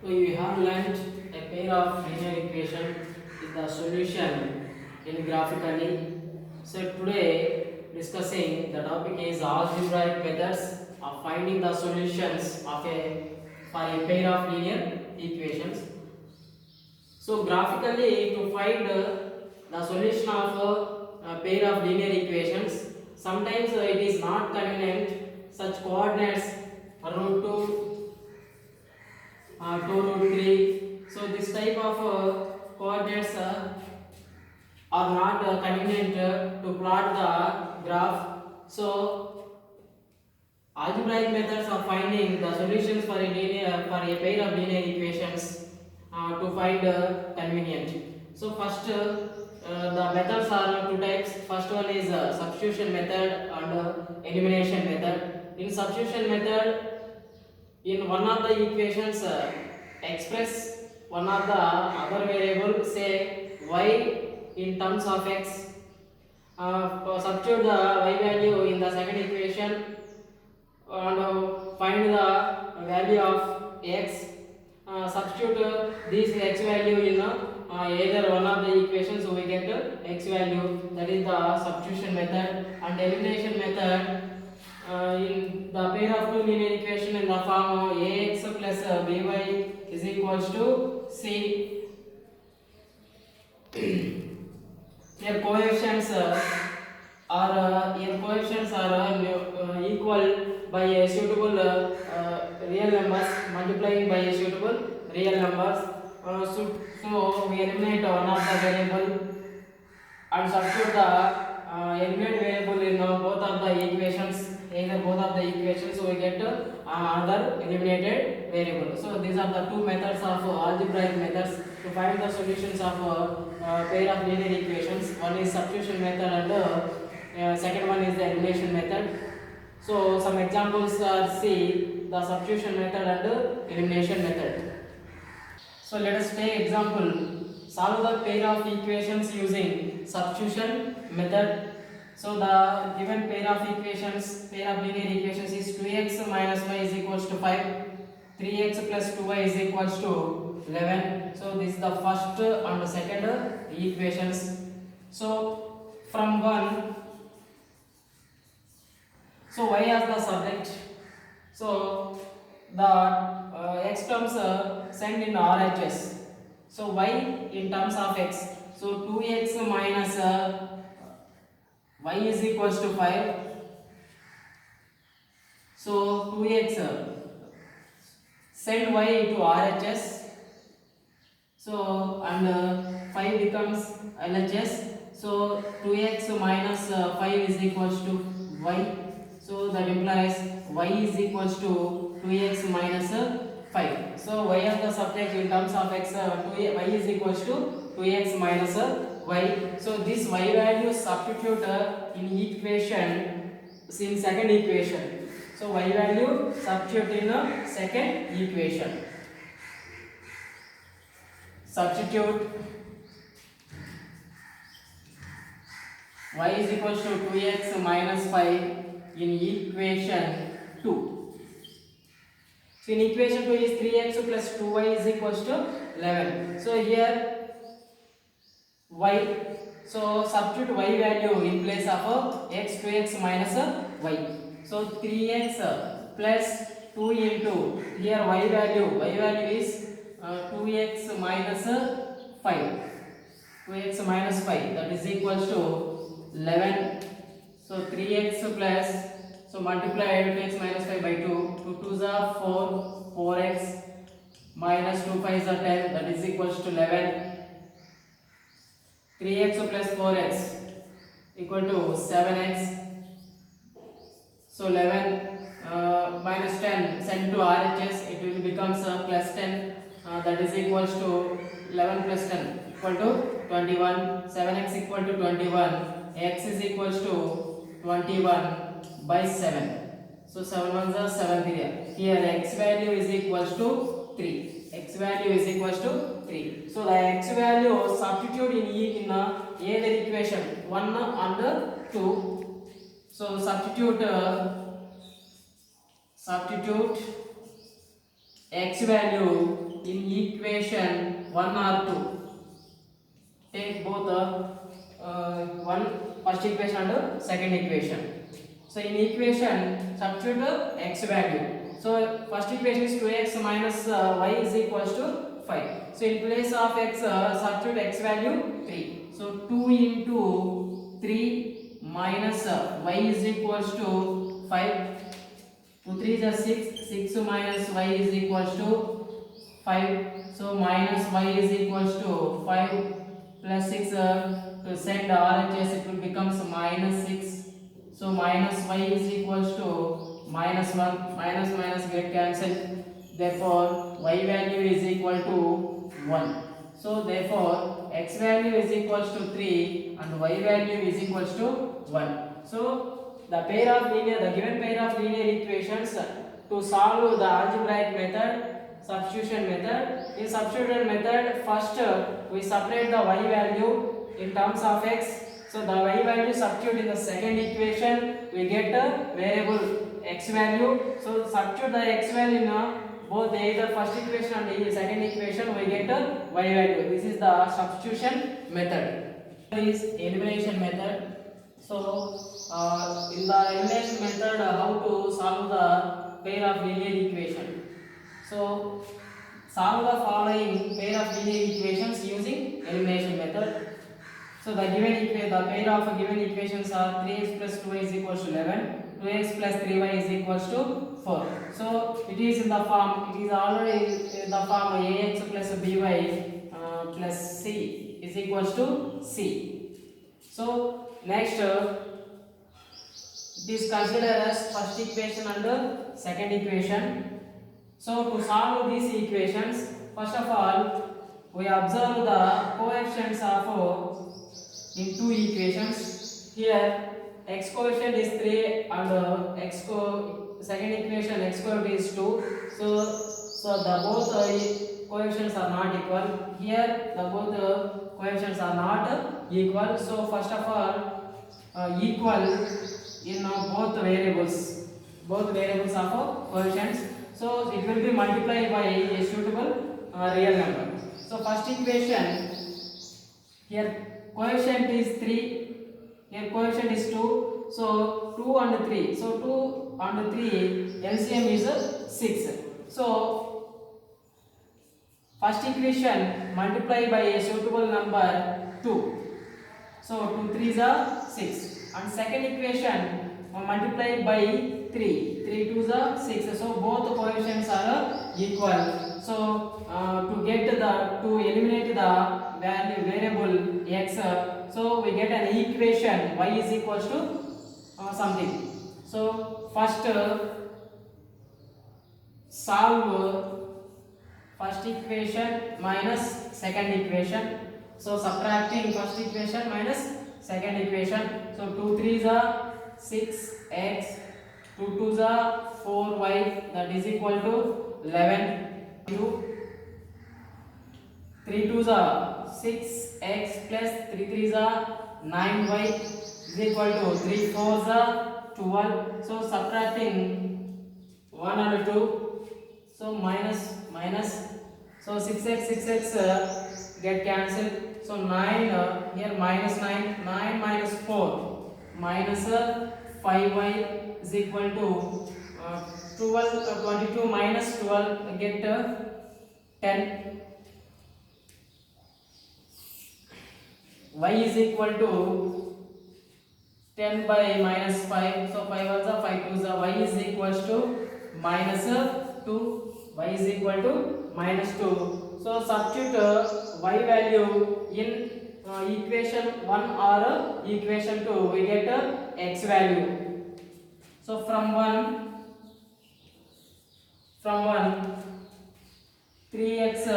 So you have learnt a pair of linear equation with the solution in graphically. So today discussing the topic is algebraic methods of finding the solutions of a for a pair of linear equations. So graphically to find the solution of a pair of linear equations, sometimes it is not convenient such coordinates root 2 2 root 3. So this type of coordinates are not convenient to plot the graph. So algebraic methods of finding the solutions for a pair of linear equations to find convenient. So first the methods are two types. First one is substitution method and elimination method. In substitution method, in one of the equations express one of the other variable, say y in terms of x, substitute the y value in the second equation and find the value of x, substitute this x value in either one of the equations, so we get x value. That is the substitution method. And elimination method, in the pair of two linear equation in the form of ax plus by is equals to c. Here coefficients are equal by a suitable real numbers, multiplying by a suitable real numbers. So we eliminate one of the variable and substitute the eliminate variable in both of the equations, either both of the equations, so we get another eliminated variable. So these are the two methods of algebraic methods to find the solutions of pair of linear equations. One is substitution method and second one is the elimination method. So some examples are, see the substitution method and elimination method. So let us take example. Solve the pair of equations using substitution method. So the given pair of equations, pair of linear equations is 2x minus y is equals to 5, 3x plus 2y is equals to 11. So this is the first and the second equations. So from one, so y as the subject. So the x terms sent in RHS. So y in terms of x. So 2x minus y is equals to 5. So 2x send y to RHS. So and 5 becomes LHS. So 2x minus 5 is equals to y. So that implies y is equals to 2x minus 5. So y as the subject in terms of x, y is equals to 2x minus y. So this y value substitute in equation, in second equation. So y value substitute in second equation. Substitute y is equals to 2x minus 5 in equation 2. So in equation 2 is 3x plus 2y is equals to 11. So here y, so substitute y value in place of x, 2x minus y. So 3x plus 2 into, here y value is 2x minus 5. 2x minus 5, that is equals to 11. So 3x plus, so multiply 2x minus 5 by 2. 2 2s are 4, 4x minus 2 5s are 10, that is equals to 11. 3x plus 4x equal to 7x. So 11 minus 10 sent to RHS, it will becomes plus 10, that is equals to 11 plus 10 equal to 21. 7x equal to 21. X is equals to 21 by 7. So 7 ones are 7 3. Here x value is equals to 3. X value is equals to 3. So the x value substitute in either equation 1 and 2. So substitute x value in equation 1 or 2. Take both one first equation and second equation. So in equation substitute x value. So first equation is 2x minus y is equals to 5. So in place of x substitute x value 3. So 2 into 3 minus y is equals to 5. 2 3 is 6. 6 minus y is equals to 5. So minus y is equals to 5 plus 6 to send RHS it will becomes minus 6. So minus y is equals to minus 1. Minus minus get cancelled. Therefore y value is equal to 1. So therefore x value is equals to 3 and y value is equals to 1. So the given pair of linear equations to solve the algebraic method, substitution method. In substitution method, first we separate the y value in terms of x. So the y value substitute in the second equation, we get a variable x value. So substitute the x value in both either first equation and the second equation, we get a y value. This is the substitution method. This is elimination method. So in the elimination method, how to solve the pair of linear equation. So solve the following pair of linear equations using elimination method. So the pair of given equations are 3x plus 2y is equals to 11, 2x plus 3y is equals to 4. So it is already in the form ax plus by plus c is equals to c. So next it is considered as first equation and second equation. So to solve these equations, first of all we observe the coefficients of in two equations. Here x coefficient is 3 and second equation x coefficient is 2. So the both coefficients are not equal. Here the both coefficients are not equal. So first of all equal in both variables of coefficients. So it will be multiplied by a suitable real number. So first equation, here coefficient is 3, here coefficient is 2. So 2 and 3. So 2 and 3 LCM is 6. So first equation multiply by a suitable number 2. So 2 3s are 6. And second equation multiply by 3. 3 2s are 6. So both coefficients are equal. So to eliminate the variable x, so we get an equation y is equals to something. So first solve first equation minus second equation. So subtracting first equation minus second equation. So 2 3s are 6x, 2 2s are 4y, that is equal to 11. 3 2s are 6x plus 3 3s are 9y is equal to 3 4s are 12. So subtracting 1 and 2, so minus. So 6x get cancelled. So 9 here minus 9 minus 4 minus 5y is equal to 22 minus 12 get 10. Y is equal to 10 by minus 5. So 5 1s are 5 2s are, y is equals to minus 2. Y is equal to minus 2. So substitute y value in equation 1 or equation 2, we get x value. So from 1 3x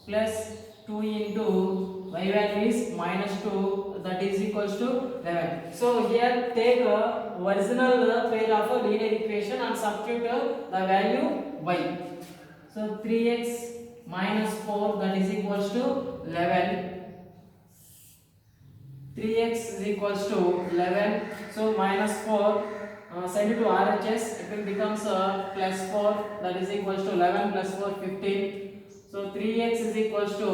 plus 2 into y value is minus 2, that is equals to 11. So here take original pair of a linear equation and substitute the value y. So 3x minus 4, that is equals to 11. 3x is equals to 11. So minus 4, send it to RHS, it will becomes plus 4, that is equals to 11 plus 4 15. So 3x is equals to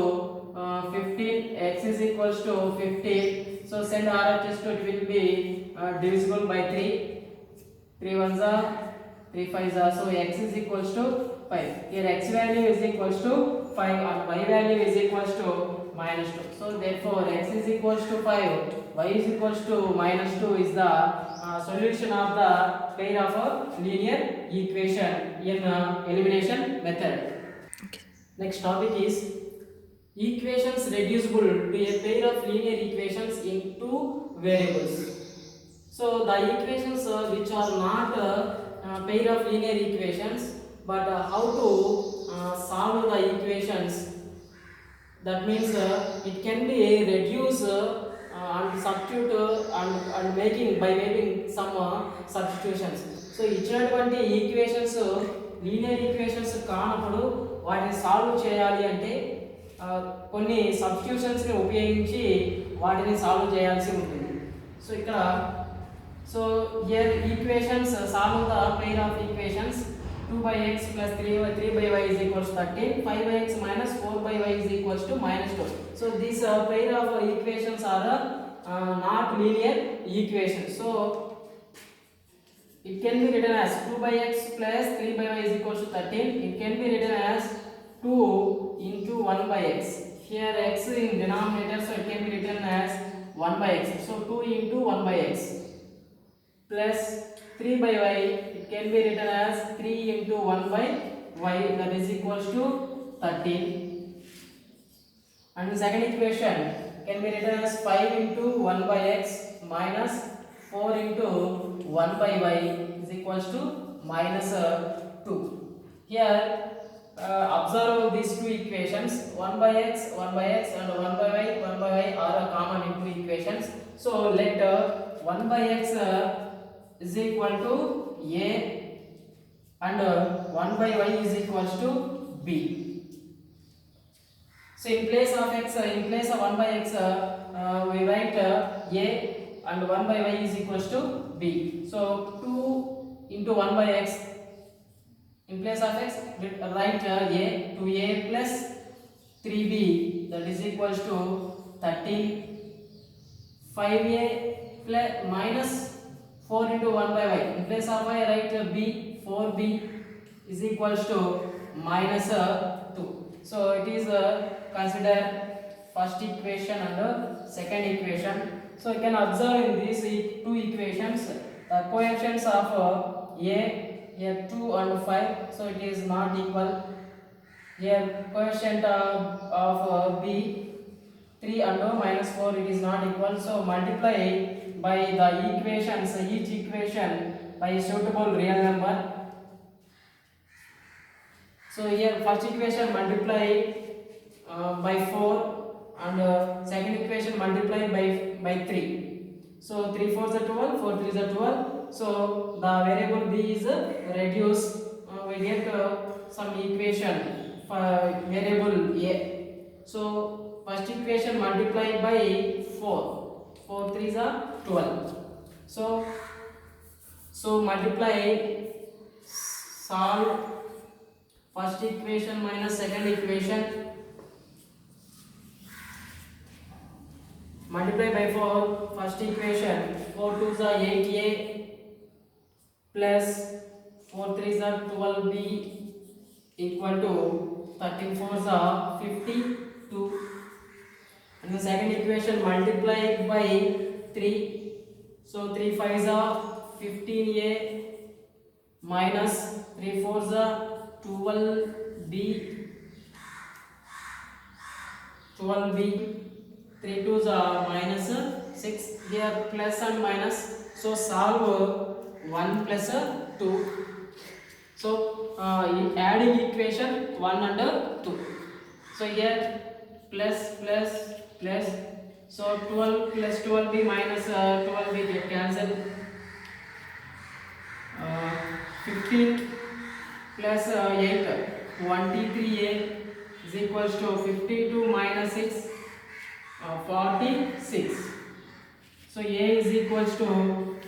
15, x is equals to 15. So send RHS to it will be divisible by 3. 3 ones are 3 5s are, so x is equals to 5. Here x value is equals to 5 and y value is equals to minus 2. So therefore x is equals to 5, y is equals to minus 2 is the solution of the pair of a linear equation in elimination method. Okay. Next topic is equations reducible to a pair of linear equations in two variables. So the equations which are not pair of linear equations, but how to solve the equations. That means it can be reduced and substitute and making by making some substitutions. So ఇచ్చినటువంటి equations linear equations కానప్పుడు వాటిని solve చేయాలి అంటే కొన్ని సబ్స్టిట్యూషన్స్ని ఉపయోగించి వాటిని solve చేయాల్సి ఉంటుంది. సో ఇక్కడ so here equations solve the pair of equations 2/x plus 3/y is equals to 13, 5/x minus 4/y is equals to minus 2. So these pair of equations are not linear equations. So it can be written as 2/x plus 3/y is equals to 13. It can be written as 2 into 1/x. Here x in denominator, so it can be written as 1/x. So 2 into 1/x plus 3/y, it can be written as 3 into 1/y, that is equals to 13. And the second equation can be written as 5 into 1/x minus 4 into 1/y is equals to minus 2. Here observe these two equations, 1/x and 1/y are common in two equations. So let 1/x is equal to a and 1/y is equals to b. So in place of x, in place of 1/x we write a and 1/y is equals to b. So 2 into 1/x, in place of x we write a 2a plus 3b, that is equals to 13. 5a plus minus 4 into 1/y, in place of y write b, 4b is equals to minus 2. So it is consider first equation and second equation. So you can observe in these two equations the coefficients of a here 2 and 5, so it is not equal. Here coefficient of b 3 and minus 4, it is not equal. So multiply by the equations, each equation by a suitable real number. So here first equation multiply by 4 and second equation multiply by 3. So 3 4s are 12, 4 3s are 12. So the variable b is reduced. We get some equation for variable a. So first equation multiply by 4. 4 3s are 12. So multiply, solve first equation minus second equation. Multiply by 4 first equation, 4 2s are 8a plus 4 3s are 12b equal to 13 4s are 52. And the second equation multiply by 3, so 3 5s are 15a minus 3 4s are 12b 3 2s are minus 6. Here plus and minus, so solve 1 plus 2. So adding equation 1 and 2. So here plus plus plus, so 12 plus 12b minus 12b get cancelled. 15 plus 8, 23a is equals to 52 minus 6, 46. So a is equals to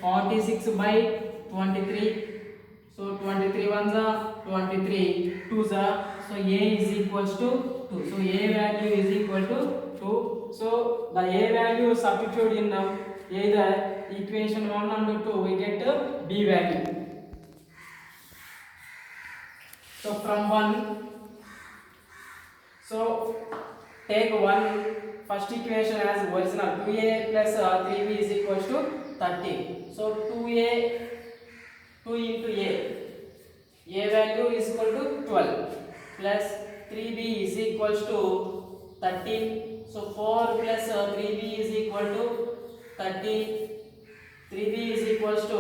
46 by 23. So 23 ones are 23 twos are, So a is equals to 2. So a value is equal to 2. So the a value substitute in either equation 1 and 2, we get b value. So from 1, so take first equation as original, 2a plus 3b is equals to 30. So 2a, 2 into a value is equal to 12 plus 3b is equals to 13. So 4 plus 3b is equal to 13. 3b is equals to,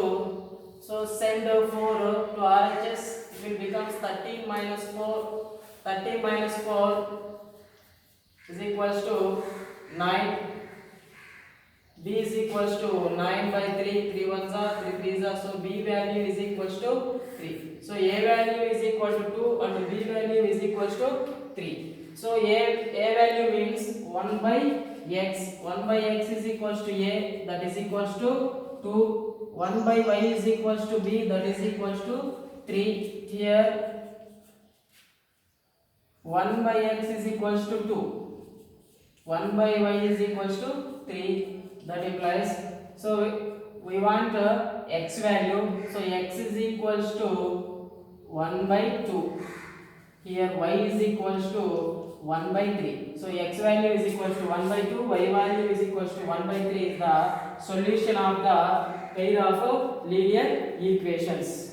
so send 4 to RHS, it will become 13 minus 4. 13 minus 4 is equals to 9. B is equals to 9 by 3. 3 ones are 3 threes are, so B value is equals to 3. So A value is equal to 2 and B value is equals to 3. So A value means 1 by x. 1 by x is equals to A, that is equals to 2. 1 by y is equals to B, that is equals to 3. Here 1 by x is equals to 2. 1 by y is equals to 3. That implies, so we want x value. So x is equals to 1 by 2. Here y is equals to 1 by 3. So x value is equals to 1 by 2. Y value is equals to 1 by 3 is the solution of the pair of linear equations.